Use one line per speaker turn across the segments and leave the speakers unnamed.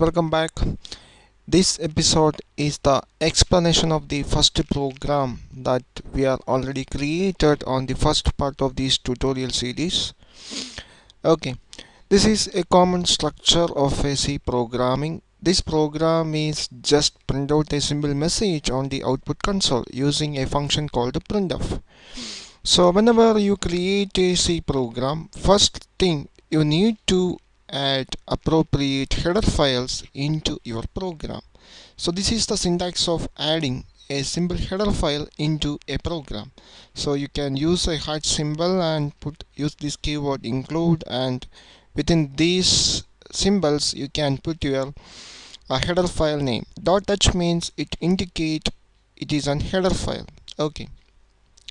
welcome back. This episode is the explanation of the first program that we are already created on the first part of this tutorial series. Okay, this is a common structure of a C programming. This program is just print out a simple message on the output console using a function called printf. So whenever you create a C program, first thing you need to add appropriate header files into your program. So this is the syntax of adding a simple header file into a program. So you can use a # symbol and use this keyword include, and within these symbols you can put your header file name. .h means it indicates it is an header file. Okay.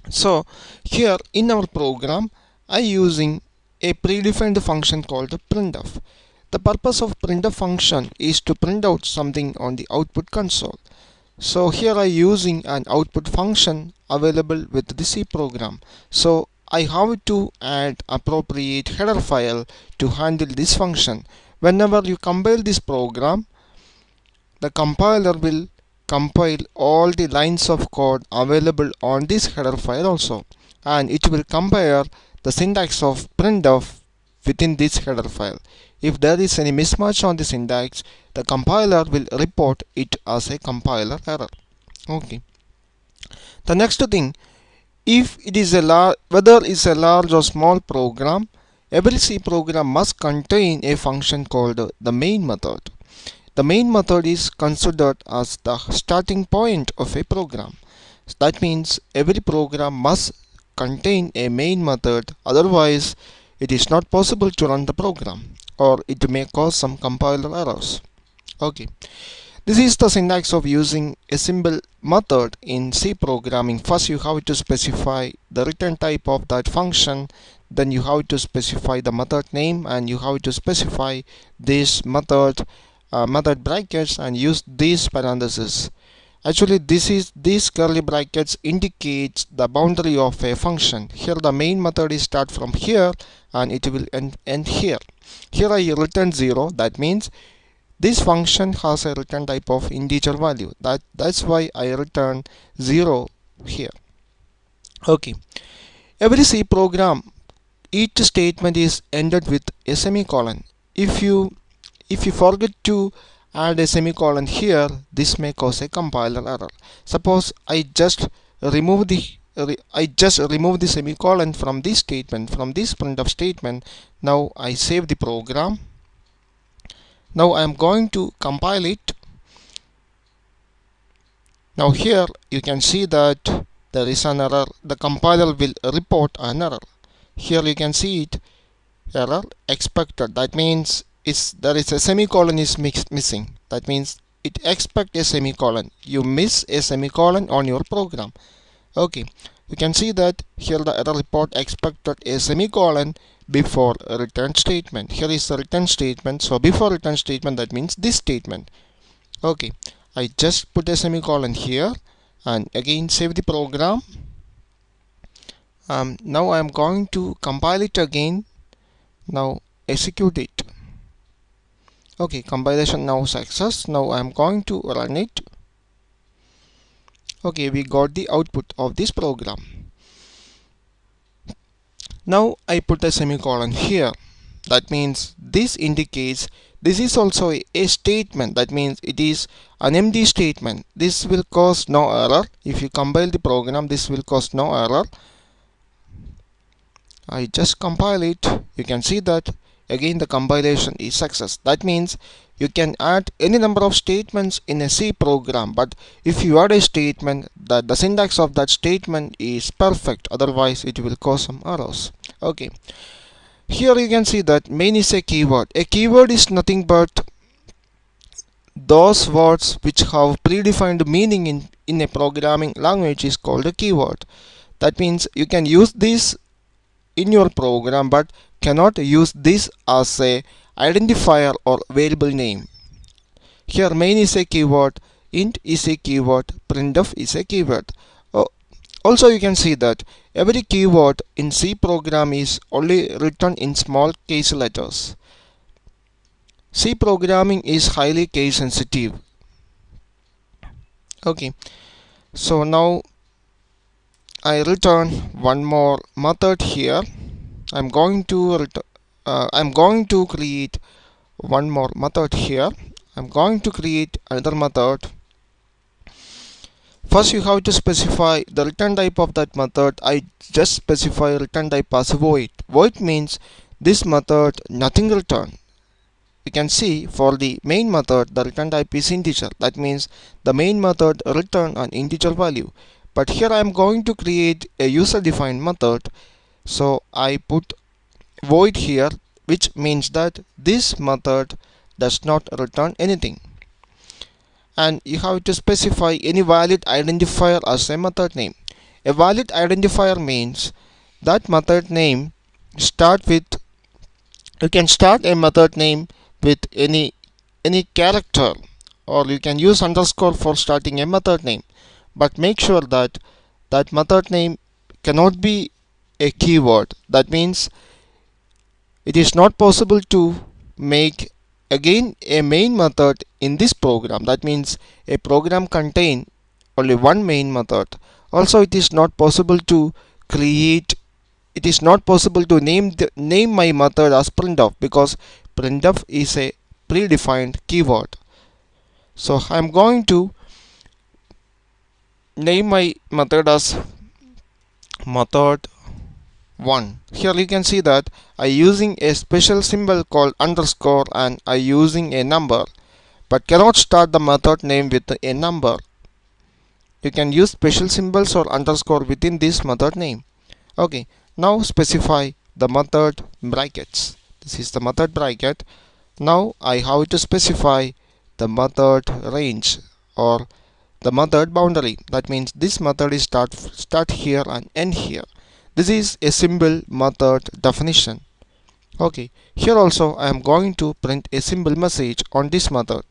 So here in our program I using a predefined function called printf. The purpose of printf function is to print out something on the output console. So here I using an output function available with the C program. So I have to add appropriate header file to handle this function. Whenever you compile this program, the compiler will compile all the lines of code available on this header file also, and it will compare the syntax of printf within this header file. If there is any mismatch on the syntax, the compiler will report it as a compiler error. Okay. The next thing, if it is whether it's a large or small program, every C program must contain a function called the main method. The main method is considered as the starting point of a program. That means every program must contain a main method, otherwise it is not possible to run the program, or it may cause some compiler errors. Okay, this is the syntax of using a simple method in C programming. First you have to specify the return type of that function, then you have to specify the method name, and you have to specify this method brackets and use these parentheses. Actually these curly brackets indicates the boundary of a function. Here the main method is start from here and it will end here. Here I return 0. That means this function has a return type of integer value. That's why I return 0 here. Okay, every C program, each statement is ended with a semicolon. If you forget to add a semicolon here, this may cause a compiler error. Suppose I just remove the semicolon from this statement, from this printf statement. Now I save the program. Now I am going to compile it. Now here you can see that there is an error. The compiler will report an error. Here you can see it, error expected. That means there is a semicolon is missing. That means it expect a semicolon. You miss a semicolon on your program. Okay, you can see that here the error report expected a semicolon before a return statement. Here is the return statement. So before return statement, that means this statement. Okay, I just put a semicolon here and again save the program. Now I am going to compile it again. Now execute it. Okay, compilation now success. Now I am going to run it. Okay, we got the output of this program. Now I put a semicolon here. That means this indicates this is also a statement. That means it is an empty statement. This will cause no error. If you compile the program, this will cause no error. I just compile it. You can see that again the compilation is success. That means you can add any number of statements in a C program, but if you add a statement, that the syntax of that statement is perfect, otherwise it will cause some errors. Okay, here you can see that main is a keyword. A keyword is nothing but those words which have predefined meaning in a programming language is called a keyword. That means you can use this in your program but cannot use this as a identifier or variable name. Here main is a keyword, int is a keyword, printf is a keyword. Also you can see that every keyword in C program is only written in small case letters. C programming is highly case sensitive. Okay, so now I return one more method here. I'm going to create one more method here. I'm going to create another method. First, you have to specify the return type of that method. I just specify return type as void. Void means this method nothing return. You can see for the main method the return type is integer. That means the main method return an integer value. But here I am going to create a user defined method. So I put void here, which means that this method does not return anything. And you have to specify any valid identifier as a method name. A valid identifier means that method name start with, you can start a method name with any character, or you can use underscore for starting a method name, but make sure that that method name cannot be a keyword. That means it is not possible to make again a main method in this program. That means a program contain only one main method. Also, it is not possible to create, it is not possible to name my method as printf, because printf is a predefined keyword. So I'm going to name my method as method 1. Here you can see that I using a special symbol called underscore, and I using a number, but cannot start the method name with a number. You can use special symbols or underscore within this method name. Okay, now specify the method brackets. This is the method bracket. Now I have to specify the method range or the method boundary. That means this method is start here and end here. This is a simple method definition. Okay, here also I am going to print a simple message on this method.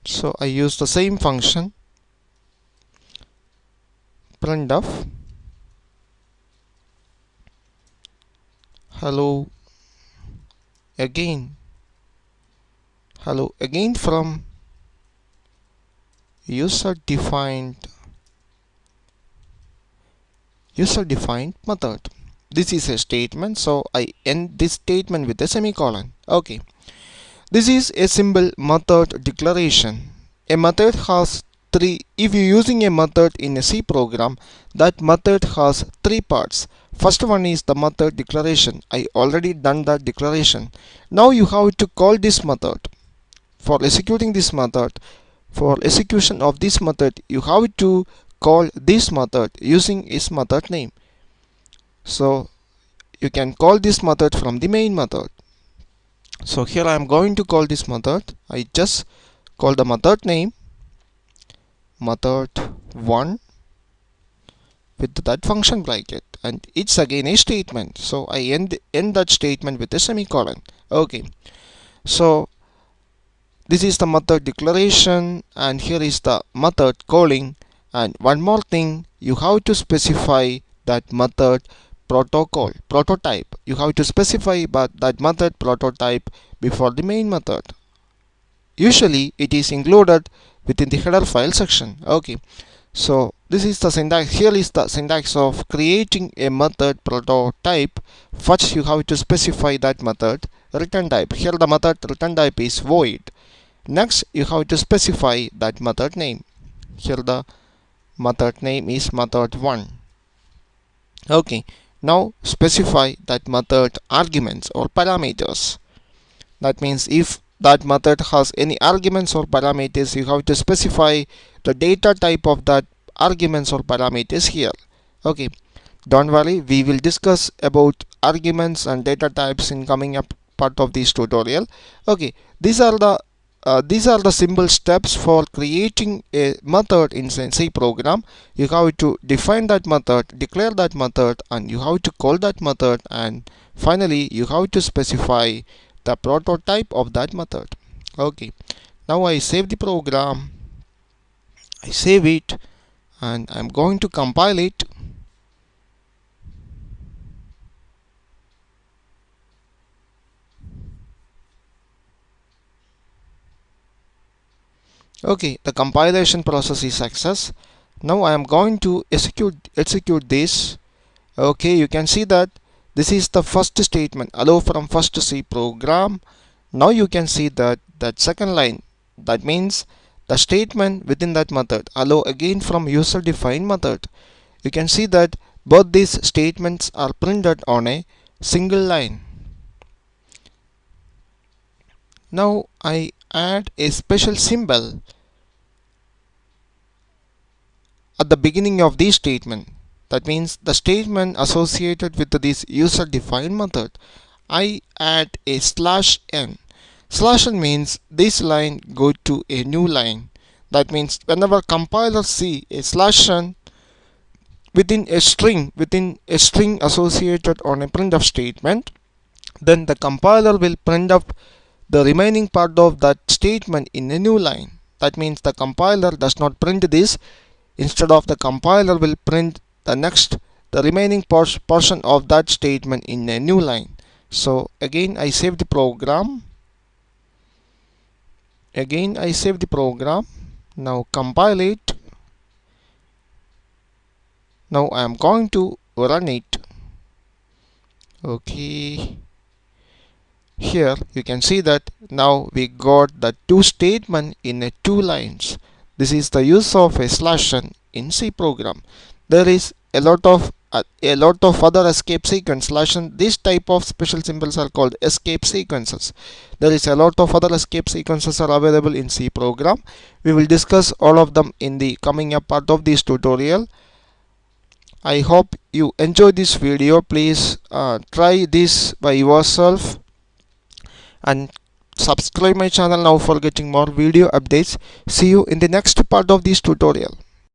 So I use the same function printf hello again from user defined method. This is a statement, so I end this statement with a semicolon. Okay, this is a simple method declaration. A method has three. If you're using a method in a C program, that method has three parts. First one is the method declaration. I already done that declaration. Now you have to call this method. For executing this method, for execution of this method, you have to call this method using its method name. So you can call this method from the main method. So here I am going to call this method. I just call the method name method 1 with that function bracket, and it's again a statement. So I end that statement with a semicolon. Okay, so this is the method declaration, and here is the method calling. And one more thing, you have to specify that method prototype. You have to specify that method prototype before the main method. Usually it is included within the header file section. Okay, so this is the syntax. Here is the syntax of creating a method prototype. First you have to specify that method return type. Here the method return type is void. Next you have to specify that method name. Here the method name is method 1. Okay, now specify that method arguments or parameters. That means if that method has any arguments or parameters, you have to specify the data type of that arguments or parameters here. Okay, don't worry, we will discuss about arguments and data types in coming up part of this tutorial. Okay, these are the simple steps for creating a method in C program. You have to define that method, declare that method, and you have to call that method, and finally you have to specify the prototype of that method. Okay, now I save the program, I save it, and I'm going to compile it. Okay, the compilation process is success. Now I am going to execute this. Okay, you can see that this is the first statement, allow from first C program. Now you can see that second line, that means the statement within that method, allow again from user defined method. You can see that both these statements are printed on a single line. Now I add a special symbol at the beginning of this statement. That means the statement associated with this user defined method. I add a slash n. Slash n means this line go to a new line. That means whenever compiler see a slash n within a string associated on a printf statement, then the compiler will print up the remaining part of that statement in a new line. That means the compiler does not print this. Instead of, the compiler will print the remaining portion of that statement in a new line. So again I save the program. Now compile it. Now I am going to run it. Okay, here you can see that now we got the two statement in a two lines. This is the use of a slash n in C program. There is a lot of other escape sequence slash n. This type of special symbols are called escape sequences. There is a lot of other escape sequences are available in C program. We will discuss all of them in the coming up part of this tutorial. I hope you enjoy this video. Please try this by yourself and subscribe my channel now for getting more video updates. See you in the next part of this tutorial.